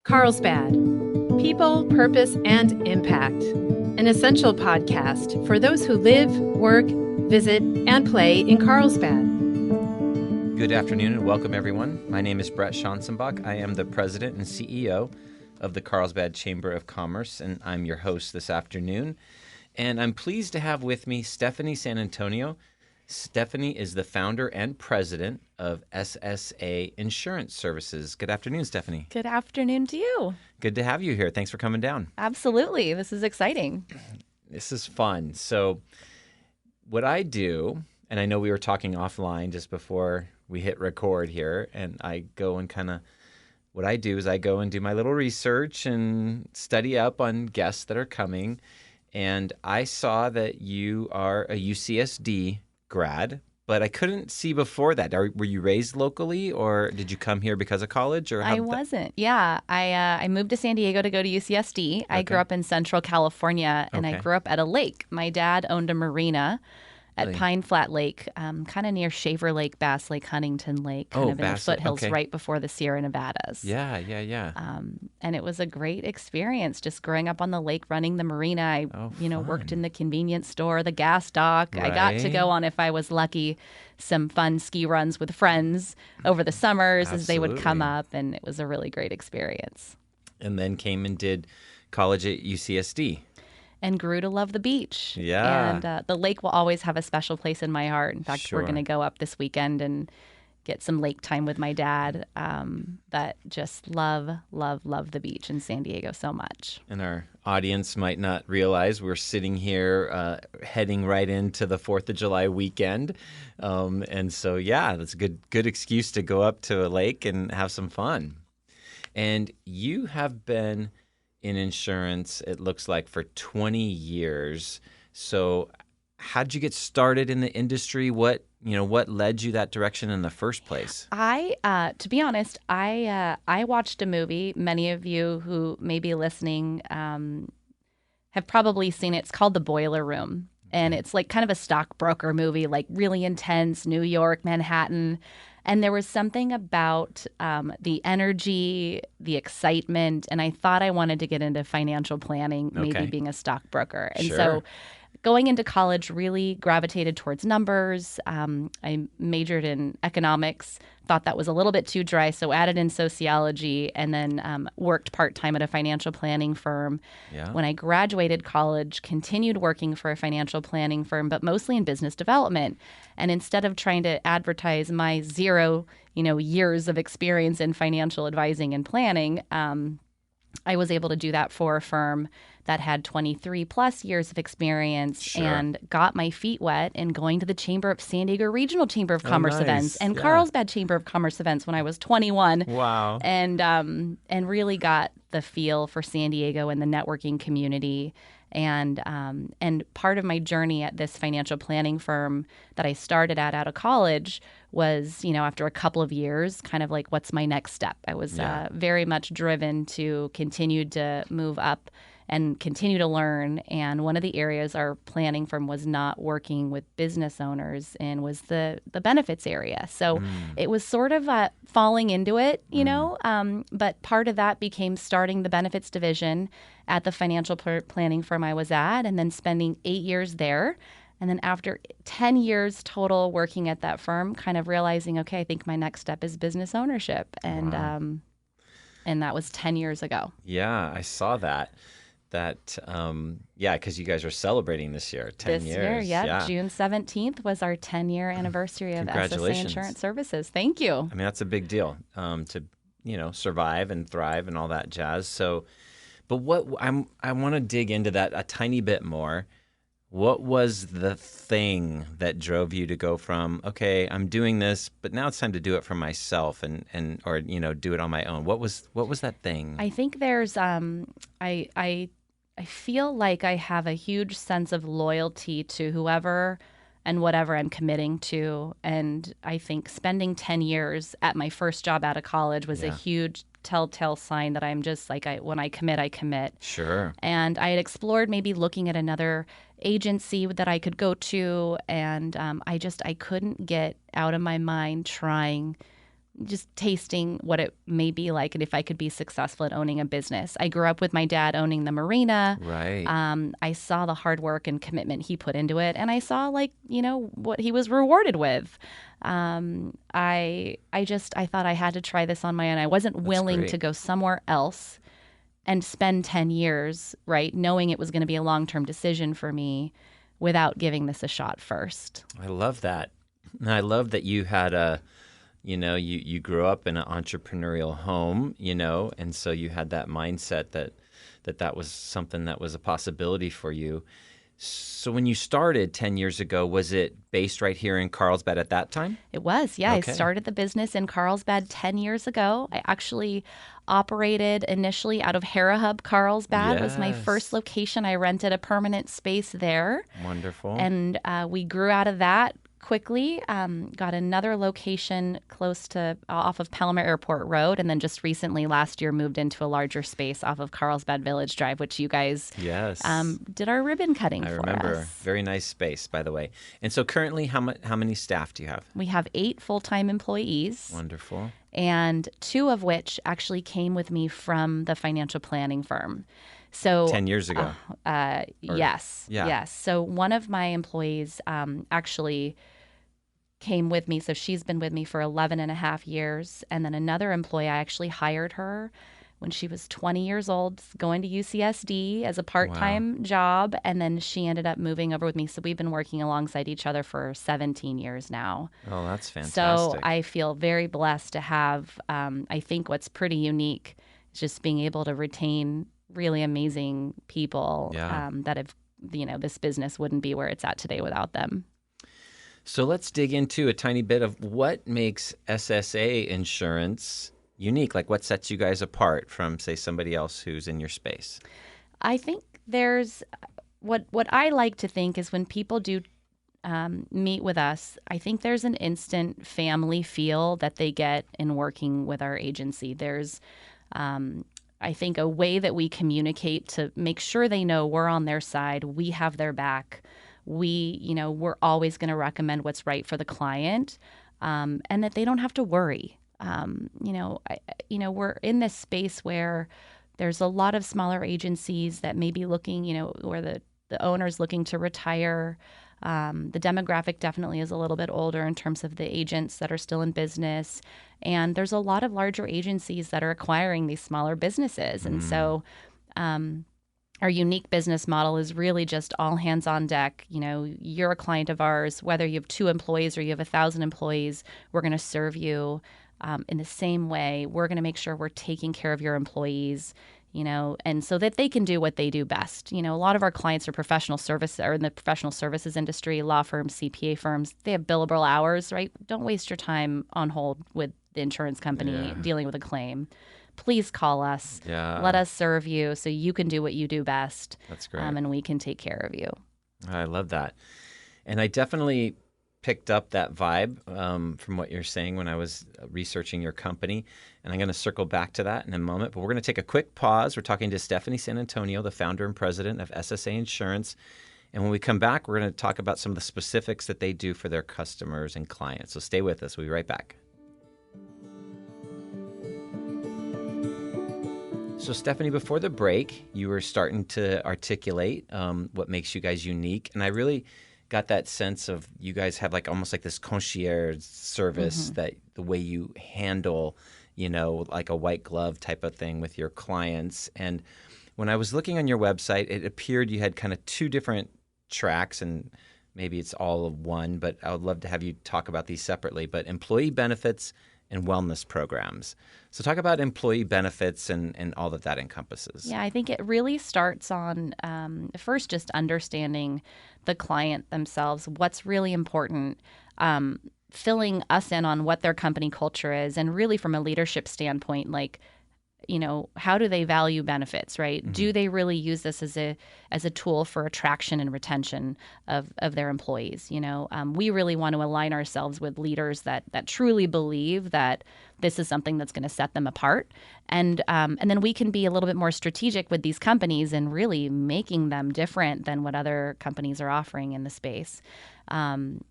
Carlsbad, People, Purpose, and Impact, an essential podcast for those who live, work, visit, and play in Carlsbad. Good afternoon and welcome, everyone. My name is Brett Schanzenbach. I am the president and CEO of the Carlsbad Chamber of Commerce, and I'm your host this afternoon. And I'm pleased to have with me Stephanie San Antonio. Stephanie is the founder and president of SSA Insurance Services. Good afternoon, Stephanie. Good afternoon to you. Good to have you here. Thanks for coming down. Absolutely. This is exciting. This is fun. So what I do, and I know we were talking offline just before we hit record here, and I go and what I do is I go and do my little research and study up on guests that are coming. And I saw that you are a UCSD grad, but I couldn't see before that. Were you raised locally, or did you come here because of college? Or I wasn't. Yeah, I moved to San Diego to go to UCSD. Okay. I grew up in Central California, and I grew up at a lake. My dad owned a marina at Pine Flat Lake, kind of near Shaver Lake, Bass Lake, Huntington Lake, kind of in the foothills right before the Sierra Nevadas. Yeah. And it was a great experience just growing up on the lake, running the marina. I, worked in the convenience store, the gas dock. Right. I got to go on, if I was lucky, some fun ski runs with friends over the summers as they would come up, and it was a really great experience. And then came and did college at UCSD. And grew to love the beach. Yeah. And the lake will always have a special place in my heart. In fact, We're going to go up this weekend and get some lake time with my dad. That just love the beach in San Diego so much. And our audience might not realize we're sitting here heading right into the 4th of July weekend. And so, that's a good excuse to go up to a lake and have some fun. And you have been in insurance, it looks like, for 20 years. So how did you get started in the industry? What led you that direction in the first place? To be honest, I watched a movie. Many of you who may be listening have probably seen it. It's called The Boiler Room. And it's like kind of a stockbroker movie, like really intense, New York, Manhattan. And there was something about the energy, the excitement, and I thought I wanted to get into financial planning, maybe being a stockbroker. And so going into college really gravitated towards numbers. I majored in economics, thought that was a little bit too dry, so added in sociology, and then worked part-time at a financial planning firm. Yeah. When I graduated college, continued working for a financial planning firm, but mostly in business development. And instead of trying to advertise my 0 years of experience in financial advising and planning, I was able to do that for a firm that had 23 plus years of experience and got my feet wet in going to the San Diego Regional Chamber of Commerce events and Carlsbad Chamber of Commerce events when I was 21. Wow. And really got the feel for San Diego and the networking community. And part of my journey at this financial planning firm that I started out of college was, after a couple of years, kind of like, what's my next step? I was very much driven to continue to move up and continue to learn. And one of the areas our planning firm was not working with business owners in was the benefits area. So it was sort of falling into it, but part of that became starting the benefits division at the financial planning firm I was at, and then spending 8 years there. And then after 10 years total working at that firm, kind of realizing, I think my next step is business ownership. And and that was 10 years ago. Yeah, I saw that. Because you guys are celebrating this year, 10 years. This year, June 17th was our 10-year anniversary of SSA Insurance Services. Thank you. I mean, that's a big deal to, survive and thrive and all that jazz. So, but I want to dig into that a tiny bit more. What was the thing that drove you to go from, I'm doing this, but now it's time to do it for myself or do it on my own? What was that thing? I think there's I feel like I have a huge sense of loyalty to whoever and whatever I'm committing to. And I think spending 10 years at my first job out of college was a huge telltale sign that I'm just like, when I commit, I commit. Sure. And I had explored maybe looking at another agency that I could go to. And I couldn't get out of my mind trying just tasting what it may be like and if I could be successful at owning a business. I grew up with my dad owning the marina. Right. I saw the hard work and commitment he put into it, and I saw what he was rewarded with. I thought I had to try this on my own. I wasn't willing to go somewhere else and spend 10 years, right, knowing it was going to be a long-term decision for me without giving this a shot first. I love that. And I love that you had you grew up in an entrepreneurial home, and so you had that mindset that was something that was a possibility for you. So when you started 10 years ago, was it based right here in Carlsbad at that time? It was, yeah. Okay. I started the business in Carlsbad 10 years ago. I actually operated initially out of Harahub, Carlsbad. It was my first location. I rented a permanent space there. Wonderful. And we grew out of that quickly, got another location close to off of Palomar Airport Road, and then just recently last year moved into a larger space off of Carlsbad Village Drive, which you guys did our ribbon cutting for us. I remember. Very nice space, by the way. And so currently, how many staff do you have? We have 8 full-time employees. Wonderful. And 2 of which actually came with me from the financial planning firm. So 10 years ago. Yes. Yeah. Yes. So one of my employees actually came with me. So she's been with me for 11 and a half years. And then another employee, I actually hired her when she was 20 years old, going to UCSD as a part-time job. And then she ended up moving over with me. So we've been working alongside each other for 17 years now. Oh, that's fantastic. So I feel very blessed to have, I think what's pretty unique is just being able to retain really amazing people that have, this business wouldn't be where it's at today without them. So let's dig into a tiny bit of what makes SSA Insurance unique. Like what sets you guys apart from, say, somebody else who's in your space? I think there's what I like to think is when people do meet with us, I think there's an instant family feel that they get in working with our agency. There's I think a way that we communicate to make sure they know we're on their side, we have their back. We're always going to recommend what's right for the client, and that they don't have to worry. We're in this space where there's a lot of smaller agencies that may be looking, where the owner's looking to retire. The demographic definitely is a little bit older in terms of the agents that are still in business. And there's a lot of larger agencies that are acquiring these smaller businesses. And so our unique business model is really just all hands on deck. You're a client of ours, whether you have 2 employees or you have 1,000 employees, we're going to serve you in the same way. We're going to make sure we're taking care of your employees, and so that they can do what they do best. A lot of our clients are in the professional services industry, law firms, CPA firms. They have billable hours, right? Don't waste your time on hold with the insurance company dealing with a claim. Please call us. Yeah. Let us serve you so you can do what you do best. That's great. And we can take care of you. I love that. And I definitely picked up that vibe from what you're saying when I was researching your company. And I'm going to circle back to that in a moment. But we're going to take a quick pause. We're talking to Stephanie San Antonio, the founder and president of SSA Insurance. And when we come back, we're going to talk about some of the specifics that they do for their customers and clients. So stay with us. We'll be right back. So Stephanie, before the break, you were starting to articulate what makes you guys unique. And I really got that sense of you guys have almost like this concierge service that the way you handle, like a white glove type of thing with your clients. And when I was looking on your website, it appeared you had kind of 2 different tracks, and maybe it's all of one, but I would love to have you talk about these separately. But employee benefits and wellness programs. So talk about employee benefits and all that encompasses. Yeah, I think it really starts on first just understanding the client themselves, what's really important, filling us in on what their company culture is, and really from a leadership standpoint, how do they value benefits, right? Mm-hmm. Do they really use this as a tool for attraction and retention of their employees? We really want to align ourselves with leaders that truly believe that this is something that's going to set them apart. And then we can be a little bit more strategic with these companies and really making them different than what other companies are offering in the space. And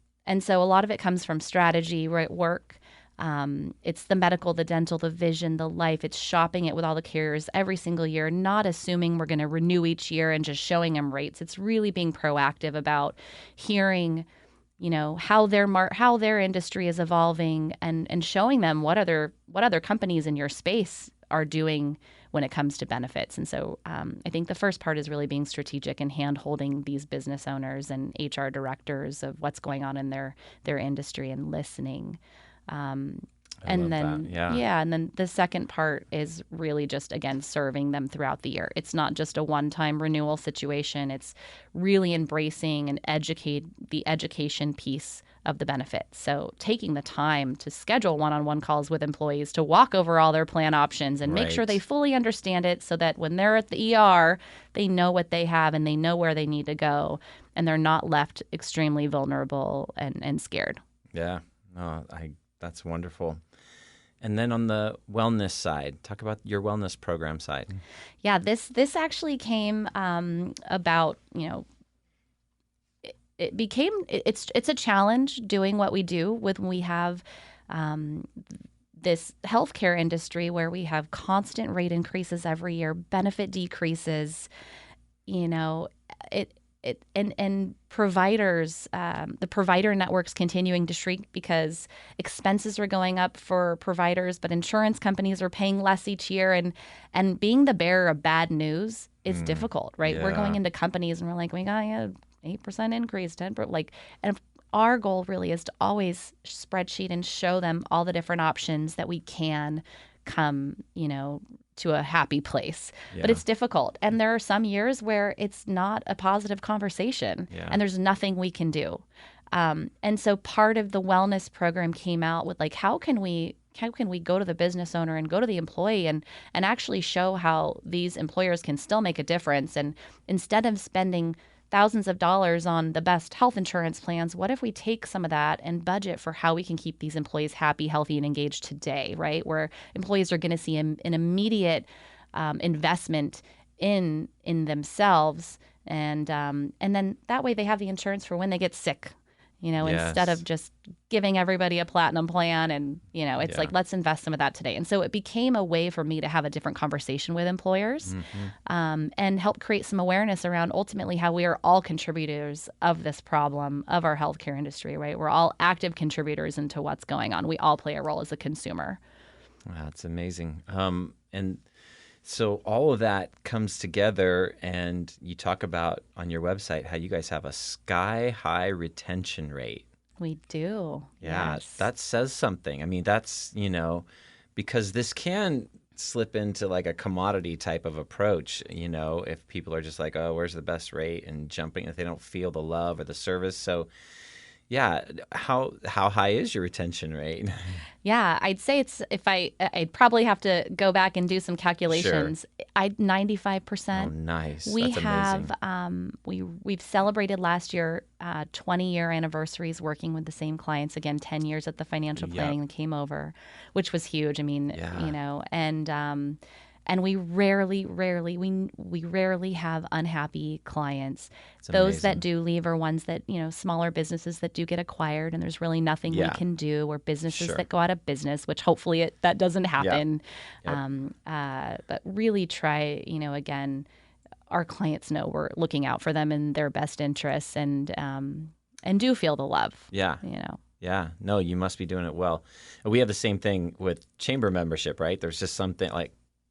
so a lot of it comes from strategy, right? Work. It's the medical, the dental, the vision, the life. It's shopping it with all the carriers every single year, not assuming we're going to renew each year and just showing them rates. It's really being proactive about hearing, how their industry is evolving and showing them what other companies in your space are doing when it comes to benefits. And so I think the first part is really being strategic and hand-holding these business owners and HR directors of what's going on in their industry and listening. And then and then the second part is really just, again, serving them throughout the year. It's not just a one-time renewal situation. It's really embracing and the education piece of the benefits. So taking the time to schedule one-on-one calls with employees to walk over all their plan options and make sure they fully understand it, so that when they're at the ER, they know what they have and they know where they need to go, and they're not left extremely vulnerable and scared. Yeah, that's wonderful. And then on the wellness side, talk about your wellness program side. Yeah, this actually came about, it's a challenge doing what we do when we have this healthcare industry where we have constant rate increases every year, benefit decreases, and providers, the provider networks continuing to shrink because expenses are going up for providers, but insurance companies are paying less each year. And being the bearer of bad news is difficult, right? Yeah. We're going into companies and we're like, we got a 8% increase, 10%, and our goal really is to always spreadsheet and show them all the different options that we can come, to a happy place. Yeah. But it's difficult. And there are some years where it's not a positive conversation and there's nothing we can do. And so part of the wellness program came out with how can we go to the business owner and go to the employee and actually show how these employers can still make a difference. And instead of spending thousands of dollars on the best health insurance plans, what if we take some of that and budget for how we can keep these employees happy, healthy, and engaged today, right? Where employees are going to see an immediate investment in themselves, and then that way they have the insurance for when they get sick, instead of just giving everybody a platinum plan. And, it's let's invest some of that today. And so it became a way for me to have a different conversation with employers and help create some awareness around ultimately how we are all contributors of this problem of our healthcare industry, right? We're all active contributors into what's going on. We all play a role as a consumer. Wow, that's amazing. And so all of that comes together, and you talk about on your website how you guys have a sky-high retention rate. We do. Yeah, yes. That says something. I mean, that's, because this can slip into a commodity type of approach, if people are just like, oh, where's the best rate, and jumping if they don't feel the love or the service. So yeah, how high is your retention rate? Yeah, I'd say I'd probably have to go back and do some calculations. Sure. 95%. Oh, nice. We That's have amazing. we've celebrated last year 20-year anniversaries working with the same clients. Again, 10 years at the financial planning that came over, which was huge. I mean, and we rarely have unhappy clients. Those that do leave are ones that, smaller businesses that do get acquired, and there's really nothing we can do, or businesses that go out of business, which hopefully that doesn't happen. Yep. But really try, again, our clients know we're looking out for them in their best interests, and do feel the love. Yeah. Yeah. No, you must be doing it well. We have the same thing with chamber membership, right? There's just something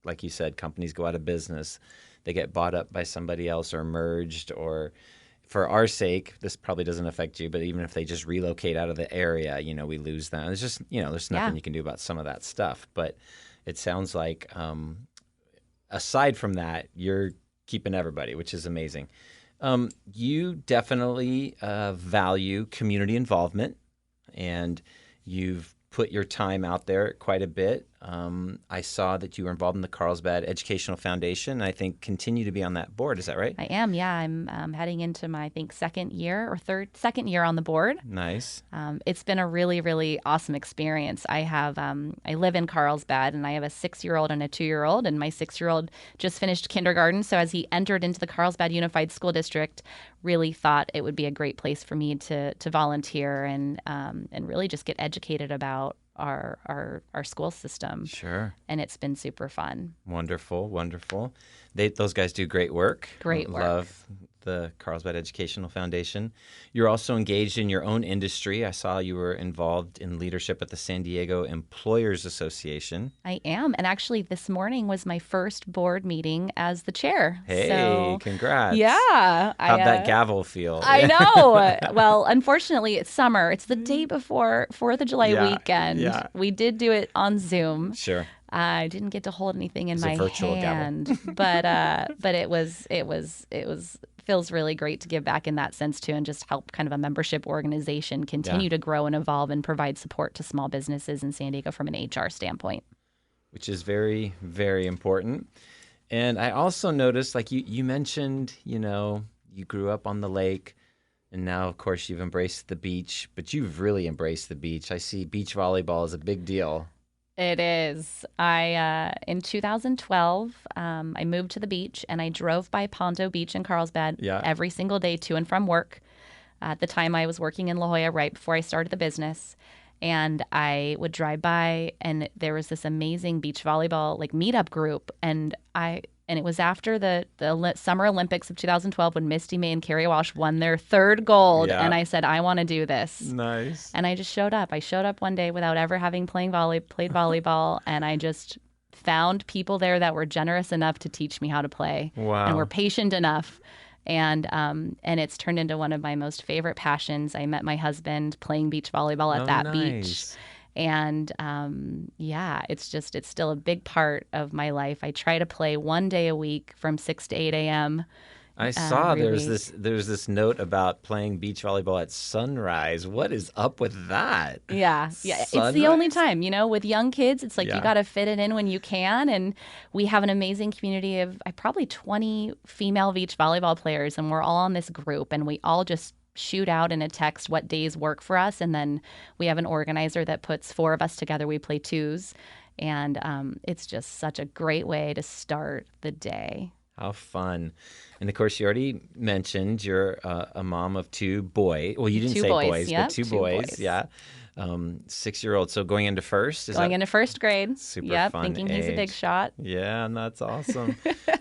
like you said, companies go out of business, they get bought up by somebody else or merged, or for our sake, this probably doesn't affect you, but even if they just relocate out of the area, we lose them. It's just, there's nothing you can do about some of that stuff. But it sounds like aside from that, you're keeping everybody, which is amazing. You definitely value community involvement, and you've put your time out there quite a bit. I saw that you were involved in the Carlsbad Educational Foundation, and I think continue to be on that board. Is that right? I am, yeah. I'm heading into my, second year on the board. Nice. It's been a really, really awesome experience. I live in Carlsbad, and I have a 6-year-old and a 2-year-old, and my 6-year-old just finished kindergarten. So as he entered into the Carlsbad Unified School District, really thought it would be a great place for me to volunteer and really just get educated about our school system. Sure. And it's been super fun. Wonderful, wonderful. Those guys do great work. Great work. Love the Carlsbad Educational Foundation. You're also engaged in your own industry. I saw you were involved in leadership at the San Diego Employers Association. I am. And actually, this morning was my first board meeting as the chair. Hey, congrats. Yeah. How'd that gavel feel? I know. Well, unfortunately, it's summer. It's the day before 4th of July weekend. Yeah. We did do it on Zoom. Sure. I didn't get to hold anything in my hand, gavel. but it was feels really great to give back in that sense too, and just help kind of a membership organization continue to grow and evolve and provide support to small businesses in San Diego from an HR standpoint. Which is very, very important. And I also noticed, like you mentioned, you grew up on the lake, and now, of course, you've embraced the beach, but you've really embraced the beach. I see beach volleyball is a big deal. It is. In 2012, I moved to the beach and I drove by Ponto Beach in Carlsbad every single day to and from work. At the time, I was working in La Jolla right before I started the business. And I would drive by and there was this amazing beach volleyball meetup group. And it was after the Summer Olympics of 2012 when Misty May and Carrie Walsh won their third gold. Yeah. And I said, I want to do this. Nice. And I just showed up. I showed up one day without ever having played volleyball. And I just found people there that were generous enough to teach me how to play. Wow. And were patient enough. And it's turned into one of my most favorite passions. I met my husband playing beach volleyball at that beach. And it's still a big part of my life. I try to play one day a week from 6 to 8 a.m. I saw there's this note about playing beach volleyball at sunrise. What is up with that? Yeah. Sunrise? It's the only time, with young kids, it's like you got to fit it in when you can. And we have an amazing community of probably 20 female beach volleyball players, and we're all on this group, and we all just shoot out in a text what days work for us. And then we have an organizer that puts 4 of us together. We play twos. And it's just such a great way to start the day. How fun. And of course, you already mentioned you're a mom of 2 boys. Well, you didn't say boys, but 2 boys. Yeah. 6-year-old. So going into first? Into first grade. Super fun thinking age. He's a big shot. Yeah, and that's awesome.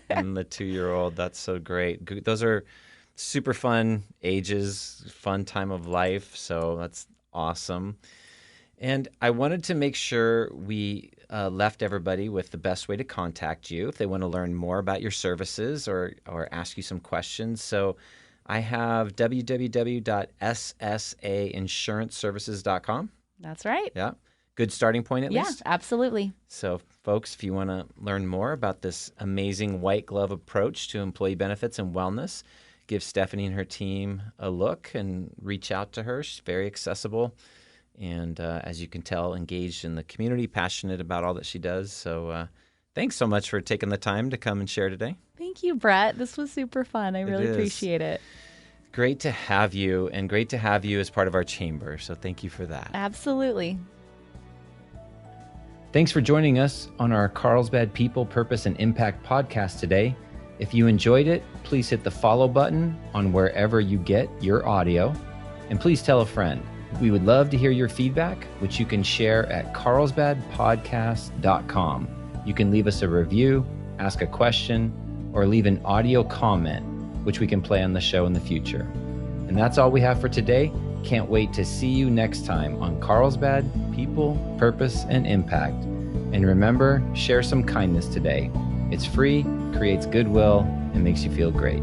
And the 2-year-old, that's so great. Those are super fun ages, fun time of life. So that's awesome. And I wanted to make sure we left everybody with the best way to contact you if they want to learn more about your services or ask you some questions. So I have www.SSAinsuranceservices.com. That's right. Yeah. Good starting point at least? Yeah, absolutely. So folks, if you want to learn more about this amazing white glove approach to employee benefits and wellness, give Stephanie and her team a look and reach out to her. She's very accessible. And as you can tell, engaged in the community, passionate about all that she does. So thanks so much for taking the time to come and share today. Thank you, Brett. This was super fun. I really appreciate it. Great to have you, and great to have you as part of our chamber. So thank you for that. Absolutely. Thanks for joining us on our Carlsbad People, Purpose, and Impact podcast today. If you enjoyed it, please hit the follow button on wherever you get your audio. And please tell a friend. We would love to hear your feedback, which you can share at carlsbadpodcast.com. You can leave us a review, ask a question, or leave an audio comment, which we can play on the show in the future. And that's all we have for today. Can't wait to see you next time on Carlsbad People, Purpose, and Impact. And remember, share some kindness today. It's free, creates goodwill, and makes you feel great.